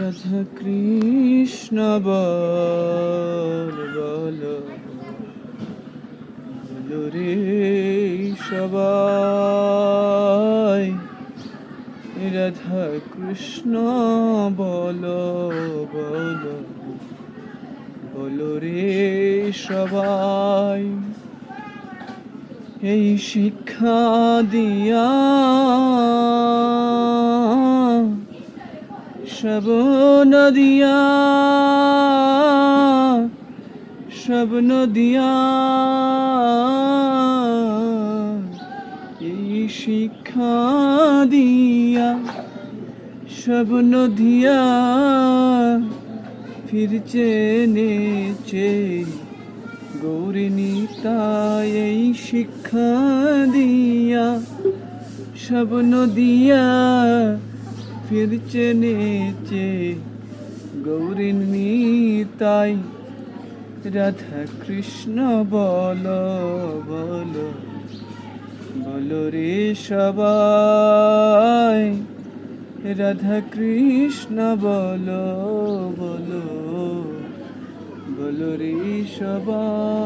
রাধা কৃষ্ণ বল বলো বলো রে সবাই, রাধা কৃষ্ণ বলো বলো বলো রে সবাই। এই শিক্ষা দিয়া শবন দিয়া স্বপ্ন দিয়া, এই শিক্ষা দিয়া স্বপ্ন দিয়া ফিরছে নেচে গৌরী নিতাই। এই শিক্ষা দিয়া স্বপ্ন দিয়া ফিরছে নেচে গৌরী নিতাই। রাধা কৃষ্ণ বলো বলো বলো রে সবাই, রাধা কৃষ্ণ বলো বলো বলো রে সবাই।